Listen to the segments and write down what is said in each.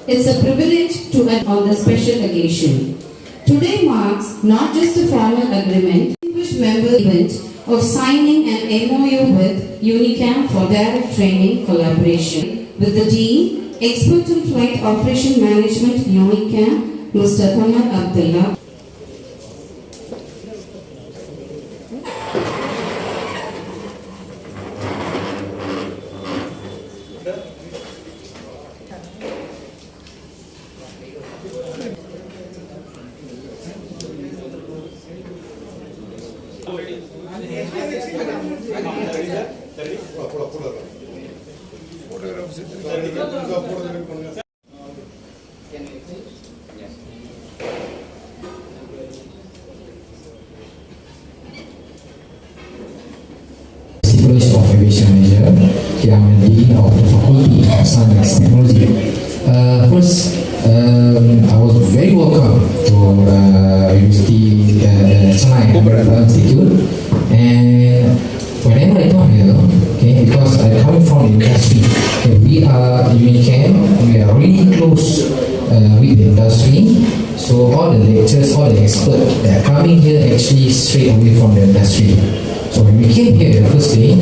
It's a privilege to attend on this special occasion. Today marks not just a formal agreement, distinguished member event of signing an MOU with Unicam for direct training collaboration with the Dean, Expert in Flight Operation Management Unicam, Mr. Omar Abdullah. Of Aviation Manager, I'm the Dean of the Faculty of Science and Technology. First, I was very welcome to University Chennai American Institute, and whenever I come here, okay, because I come from the industry, okay, we are Unicam, we are really close with the industry. So all the lectures, all the experts that are coming here actually straight away from the industry. So when we came here the first day,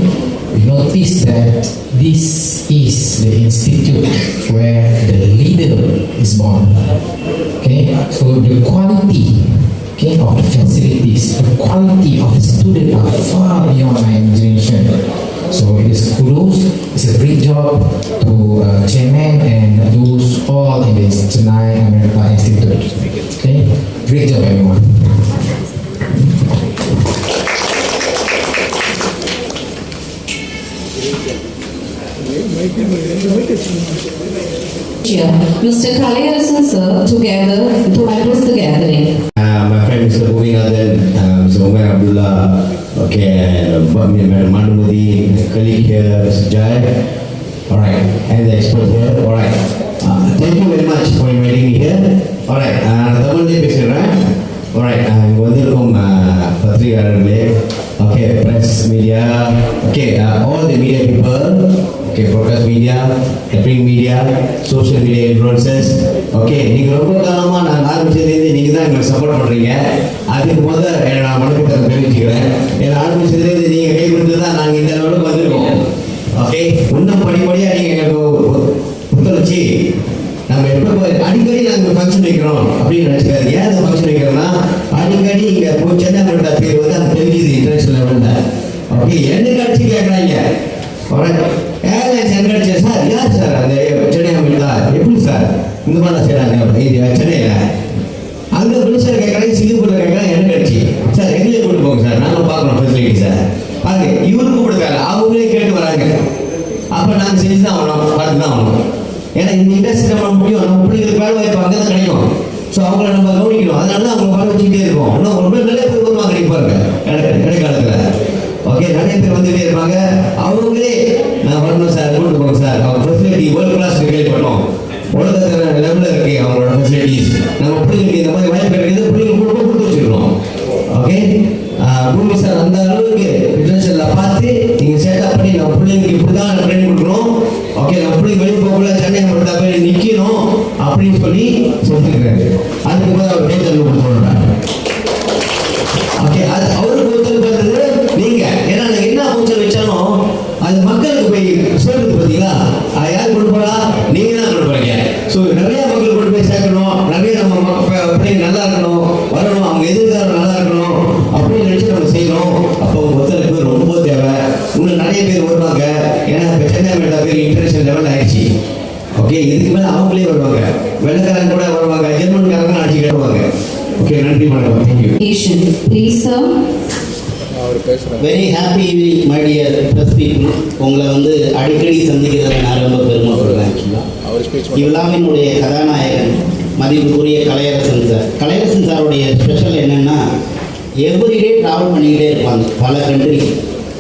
we noticed that this is the institute where the leader is born. Okay, so the quality, okay, of the facilities, the quality of the students are far beyond my imagination. So it is kudos, it's a great job to chairman and those all in the Chennai American Institute. Okay, great job everyone. Mr. Kaliyarasan sir together to address the gathering. My friend Mr. Bhuminathan, Mr. Omar Abdullah, okay, Madam Madhumati, colleague here, Mr. Jai, alright, and the expert here, alright. Thank you very much for inviting me here. Alright, Tamil day பேசுறேன். Alright, இங்க வந்திருக்கும் பத்திரிகையாளர்களே, okay, press media, okay, all the media people, okay, broadcast media, print media, social media influencers, okay, நீங்க ரொம்ப காலமா நான் ஆரம்பிச்சதுலேருந்து நீங்க தான் எங்களுக்கு சப்போர்ட் பண்றீங்க. அதுக்கு முதல்ல நான் வணக்கத்தை தெரிவிச்சுக்கிறேன். ஏன்னா ஆரம்பிச்சதுலேருந்து நீங்க கை கொடுத்து தான் நாங்கள் இந்த அளவுக்கு வந்திருக்கோம். ஓகே, இன்னும் படிப்படியா நீங்க எங்களுக்கு புத்தளிச்சு நம்ம எப்போ அடிக்கடி நாங்கள் ஃபங்க்ஷன் வைக்கிறோம் அப்படின்னு நினச்சிக்காது. ஏன் அந்த ஃபங்க்ஷன் வைக்கிறோம்னா அடிக்கடி இங்கே போய் சென்னை மண்டல பேர் வந்து அந்த தெரிஞ்சுது இன்டர்நேஷனல் லெவலில். ஓகே, என்ன கட்சி கேட்குறாங்க, ஏர்லைன்ஸ் என்ன கட்சி சார், யார் சார் அந்த சென்னை அமெரிக்கா எப்படி சார் இந்த மாதிரிலாம் செய்கிறாங்க சென்னையில்? அங்கே மினிஸ்டர் கேட்குறாங்க, சிங்கப்பூரில் கேட்குறாங்க, என்ன கட்சி சார் எங்களே கூட்டு போங்க சார், நாங்கள் பார்க்குறோம் ஃபெசிலிட்டி சார். பாருங்க, இவருக்கு கொடுக்காங்க, அவங்களே கேட்டு வராங்க. அப்போ நாங்கள் செஞ்சு தான் ஆகணும், பார்த்து தான் ஆகணும். ஏன்னா இந்த இண்டஸ்ட்ரி நம்ம முடியும், நம்ம பிள்ளைங்களுக்கு வேலை வாய்ப்பு அங்கே தான் கிடைக்கும். ஸோ அவங்கள நம்ம கவனிக்கணும், அதனால தான் அவங்க வேலை வச்சுக்கிட்டே இருக்கோம். இன்னும் ரொம்ப நிறைய பேர் வருவாங்க, நீங்கள் பாருங்க இடைக்காலத்தில். ஓகே, நிறைய பேர் வந்துகிட்டே இருப்பாங்க. அவங்களே நான் வரணும் சார், கூட்டு போங்க சார், அவங்க ஃபெசிலிட்டி வேர்ல்ட் கிளாஸ் கேள்விப்பட்டோம், உலகத்தில் லெவலில் இருக்கு அவங்களோட ஃபெசிலிட்டிஸ். நம்ம பிள்ளைங்களுக்கு இந்த மாதிரி வாய்ப்பு கிடைக்கிறது பிள்ளைங்களுக்கு கொடுத்து வச்சுருக்கணும். ஓகே, பூமி சார் அந்த அளவுக்கு இன்டர்நேஷனலில் பார்த்து நீங்கள் சேட்டப் பண்ணி நம்ம பிள்ளைங்களுக்கு இப்படி தான் ட்ரைனிங் கொடுக்குறோம். ஓகே, நம்ம பிள்ளைங்க வெளியே போகல, சென்னை மட்டும் போய் நிற்கணும் அப்படின்னு சொல்லி சொல்லியிருக்காரு. அதுக்கு மேலே அவர் டேட்டர் கொடுத்துருவாங்க. ஓகே, அது அவருக்கு ஒருத்தர் பார்த்தது நீங்கள், ஏன்னா நாங்கள் என்ன ஃபங்க்ஷன் வச்சாலும் அது மக்களுக்கு போய் சேர்றது பார்த்தீங்களா, அதை யார் கொண்டு போகிறா, நீங்கள் தான் கொண்டு போகிறீங்க. ஸோ நிறைய மக்கள் கொண்டு போய் சேர்க்கணும், நிறைய நம்ம பிள்ளைங்க நல்லா இருக்கணும், வரணும், அவங்க எதிர்காலம் நல்லா இருக்கணும் அப்படின்னு நினச்சி நம்ம செய்யணும். அப்போ ஒருத்தருக்கு ரொம்ப தேவை. இன்னும் நிறைய பேர் வருவாங்க, ஏன்னா இப்போ சென்னை மேலே பேர் இன்டர்நேஷனல் லெவல் ஆயிடுச்சு. ஓகே, இதுக்கு மேலே அவங்களே வருவாங்க, வெள்ளக்காரங்க கூட வருவாங்க, ஜெர்மன்காரங்க ஆட்சி கேட்டுவாங்க. ஓகே, நன்றி madam, thank you. Please sir. Very happy evening my dear press people. உங்களை வந்து அடிக்கடி சந்திக்கிறத நான் ரொம்ப பெருமைப்படுறேன். இவ்விழாவினுடைய கதாநாயகன் மதிப்புக்குரிய கலையரசன் சார். கலையரசன் சாருடைய ஸ்பெஷல் என்னென்னா, எவ்ரிடே ட்ராவல் பண்ணிக்கிட்டே இருப்பாங்க பல கண்ட்ரிக்கு.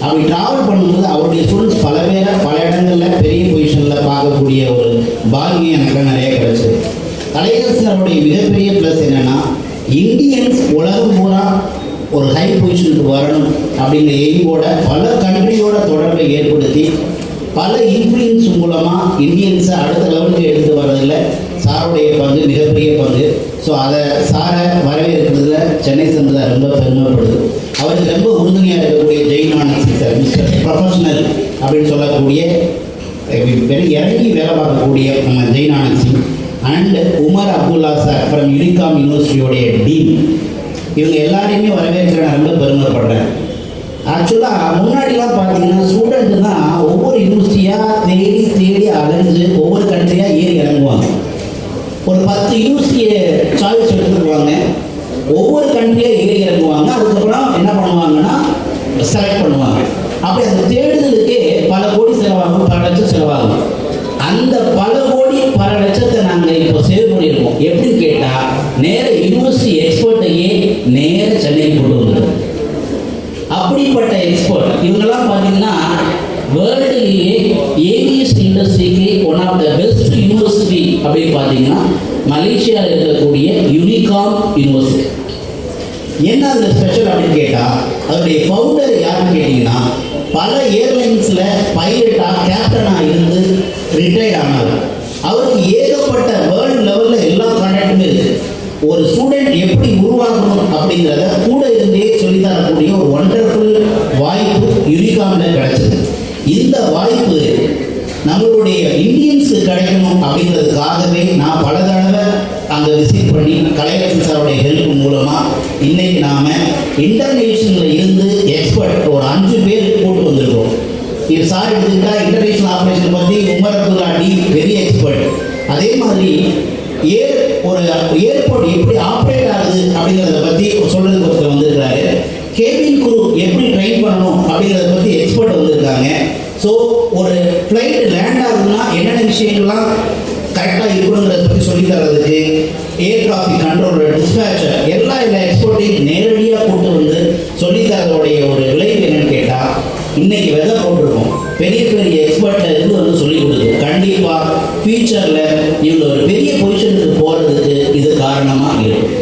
அப்படி ட்ராவல் பண்ணும்போது அவருடைய ஸ்டூடெண்ட்ஸ் பல பேரை பல இடங்களில் பெரிய பொசிஷனில் பார்க்கக்கூடிய ஒரு பாக்கியம் எனக்கு நிறைய கிடைச்சது. கலையரசன் சாருடைய மிகப்பெரிய ப்ளஸ் என்னென்னா, இந்தியன்ஸ் உலகம் பூரா ஒரு ஹை பொசிஷனுக்கு வரணும் அப்படிங்கிற எய்மோட பல கண்ட்ரியோட தொடர்பை ஏற்படுத்தி பல இன்ஃப்ளூயன்ஸ் மூலமாக இந்தியன்ஸை அடுத்த லெவலுக்கு எடுத்து வர்றதில் சாருடைய பங்கு மிகப்பெரிய பங்கு. ஸோ அதை சாரை வரவேற்கிறதுல சென்னை சமுதாயம் ரொம்ப பெருமைப்படுது. அவருக்கு ரொம்ப உறுதுணையாக இருக்கக்கூடிய ஜெயினானந்த் சார், மிஸ்டர் ப்ரொஃபஷனல் அப்படின்னு சொல்லக்கூடிய இறங்கி வேலை பார்க்கக்கூடிய நம்ம Jainanand Singh and Umar Abdullah sir from Unicom யூனிவர்சிட்டியோடைய டீன், இவங்க எல்லாரையுமே வரவேற்கிற நான் ரொம்ப பெருமைப்படுறேன். ஆக்சுவலாக முன்னாடிலாம் பார்த்தீங்கன்னா ஸ்டூடெண்ட்டு தான் ஒவ்வொரு யூனிவர்சிட்டியாக தேடி அலைஞ்சு ஒவ்வொரு கண்ட்ரியாக ஏறி இறங்குவாங்க. ஒரு 10 யூனிவர்சிட்டியை சாய்ஸ் எடுத்துக்குவாங்க, ஒவ்வொரு கண்ட்ரியாக ஏறி இறங்குவாங்க. அதுக்கப்புறம் என்ன பண்ணுவாங்கன்னா செலக்ட் பண்ணுவாங்க. அப்படி அந்த தேடுதலுக்கே பல கோடி செலவாகும், பல லட்சம் செலவாகும். அந்த பல கோடி பல லட்சத்தை நாங்கள் இப்போ சேவ் பண்ணியிருக்கோம். எப்படின்னு கேட்டால் நேர யூனிவர்சிட்டி எக்ஸ்பர்ட்டையே நேர சென்னைக்கு கொண்டு வந்துடும். அப்படிப்பட்ட எக்ஸ்பர்ட் இவங்கெல்லாம் பார்த்தீங்கன்னா வேர்ல்டுலேயே ஏவியேஷன் இண்டஸ்ட்ரிக்கு one of the best university அப்படின்னு பார்த்தீங்கன்னா மலேசியாவில் இருக்கக்கூடிய யூனிகாம் யூனிவர்சிட்டி. என்ன அதில் ஸ்பெஷல் அப்படின்னு கேட்டால் அதோடைய ஃபவுண்டர் யாருன்னு கேட்டிங்கன்னா பல ஏர்லைன்ஸில் பைலட்டாக கேப்டனாக இருந்து ரிட்டையர்ட் ஆனார். அவருக்கு ஏகப்பட்ட வேர்ல்டு லெவலில் எல்லா கான்டாக்டுமே இருக்குது. ஒரு ஸ்டூடெண்ட் எப்படி உருவாக்கணும் அப்படிங்கிறத கூட இருந்தே சொல்லித்தரக்கூடிய ஒரு ஒண்டர்ஃபுல் வாய்ப்பு யூனிகாமில் கிடைச்சது. இந்த வாய்ப்பு நம்மளுடைய இந்தியன்ஸுக்கு கிடைக்கணும் அப்படிங்கிறதுக்காகவே நான் பல தடவை அங்கே விசிட் பண்ணி கலையரசன் சாருடைய ஹெல்ப் மூலமாக இன்னைக்கு நாம் இன்டர்நேஷனலில் இருந்து எக்ஸ்பர்ட் ஒரு 5 பேர் போட்டு வந்திருக்கோம். இது சார் எடுத்துக்கிட்டால் இன்டர்நேஷனல் ஆப்ரேஷன் பற்றி உமர் அப்துல்லா டி பெரிய எக்ஸ்பர்ட். அதே மாதிரி ஒரு ஏர்போர்ட் எப்படி ஆப்ரேட் ஆகுது அப்படிங்கிறத பற்றி சொல்கிறதுக்கு ஒருத்தர் வந்திருக்கிறாரு. கேபின் குரூ எப்படி ட்ரெயின் பண்ணணும் அப்படிங்கிறத பற்றி எக்ஸ்பர்ட் வந்திருக்காங்க. ஸோ ஒரு ஃப்ளைட் லேண்ட் ஆகுதுன்னா என்னென்ன விஷயங்கள்லாம் கரெக்டாக இருக்கணுங்கிறத பற்றி சொல்லி தர்றதுக்கு ஏர் டிராஃபிக் கண்ட்ரோலர், டிஸ்பேச்சர் எல்லா எக்ஸ்பர்ட்டையும் நேரடியாக கூட்டு வந்து சொல்லித்தரதோடைய ஒரு விளைவு என்னன்னு கேட்டால் இன்னைக்கு விதை போட்டிருக்கோம். பெரிய பெரிய எக்ஸ்பர்ட்டை இருந்து வந்து சொல்லிக் கொடுக்குது. கண்டிப்பாக ஃபியூச்சரில் இவங்க ஒரு பெரிய பொசிஷனுக்கு போகிறதுக்கு இது காரணமாக இருக்கும்.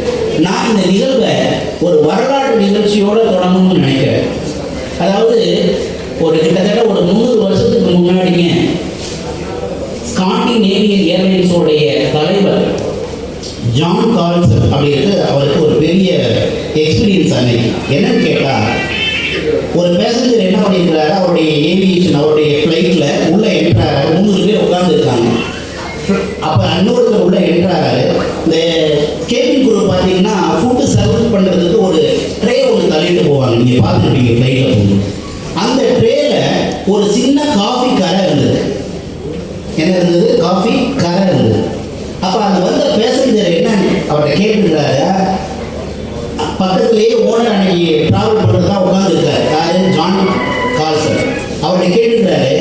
நான் இந்த நிகழ்வை ஒரு வரலாற்று நிகழ்ச்சியோடு தொடங்கணும்னு நினைக்கிறேன். அதாவது ஒரு கிட்டத்தட்ட ஒரு 300 வருஷத்துக்கு முன்னாடிங்க ஸ்காண்டினேவியன் ஏர்லைன்ஸோடைய தலைவர் ஜான் கால்சன் அப்படிங்கிறது அவருக்கு ஒரு பெரிய எக்ஸ்பீரியன்ஸ் அன்னைக்கு. என்னன்னு கேட்டால் ஒரு பேசஞ்சர் என்ன பண்ணியிருக்கிறாரு, அவருடைய ஏவியேஷன் அவருடைய ஃப்ளைட்டில் உள்ளே என்ட்ராரு. 300 பேர் உட்காந்துருக்காங்க. அப்போ இன்னொருத்தர் உள்ளே என்ட்ராரு. இந்த கேபின் குரூப் பார்த்தீங்கன்னா ஃபுட்டு சர்வ் பண்ணுறதுக்கு ஒரு ட்ரே ஒன்று தள்ளிட்டு போவாங்க. நீங்கள் பார்த்துருப்பீங்க ஃப்ளைட்டில் போகுது. அந்த ட்ரேல ஒரு சின்ன காஃபி கரை இருந்தது. என்ன இருந்தது? காஃபி கரை இருந்தது. அப்போ அந்த வந்த பேசஞ்சர் என்ன அவர்கிட்ட கேட்டுக்கிறாரு. பக்கத்துலேயே ஓனர் அன்னைக்கு ட்ராவல் பண்ணுறது தான் உட்காந்துருக்காரு. யாரு? John Carlson. அவர்கிட்ட கேட்டுக்கிறாரு,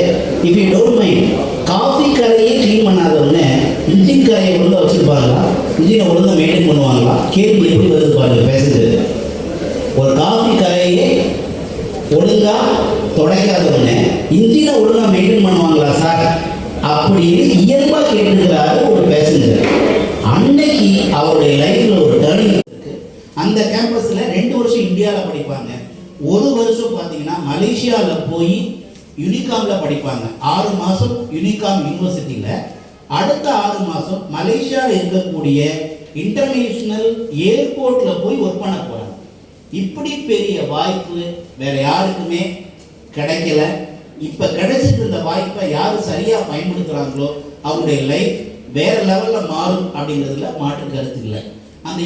if you don't mind, coffee கரையே க்ளீன் பண்ணாதவொடனே இன்ஜின் கரையை ஒழுங்காக வச்சுருப்பாங்களா, இன்ஜினை ஒழுங்காக மெயின்டைன் பண்ணுவாங்களா? கேள்வி எப்படி வருது பாருங்க பேசஞ்சர். ஒரு காஃபி கரையே ஒழுங்காக துடைக்காதவொடனே இன்ஜினை ஒழுங்காக மெயின்டைன் பண்ணுவாங்களா சார் அப்படின்னு இயல்பாக கேட்டுக்கிறாரு ஒரு பேசஞ்சர். அன்னைக்கு அவருடைய லைஃப்பில் ஒரு டேர்னிங் இருக்கு. அந்த கேம்பஸில் 2 வருஷம் இந்தியாவில் படிப்பாங்க, 1 வருஷம் பார்த்தீங்கன்னா மலேசியாவில் போய் யூனிகாமில் படிப்பாங்க. 6 மாதம் யூனிகாம் யூனிவர்சிட்டியில், அடுத்த 6 மாதம் மலேசியாவில் இருக்கக்கூடிய இன்டர்நேஷ்னல் ஏர்போர்ட்டில் போய் ஒர்க் பண்ண போகிறாங்க. இப்படி பெரிய வாய்ப்பு வேற யாருக்குமே கிடைக்கல. இப்போ கிடைச்சிட்டு இருந்த வாய்ப்பை யார் சரியாக பயன்படுத்துகிறாங்களோ அவங்களுடைய லைஃப் வேற லெவலில் மாறும் அப்படிங்கிறதுல மாற்று கருத்து இல்லை. அந்த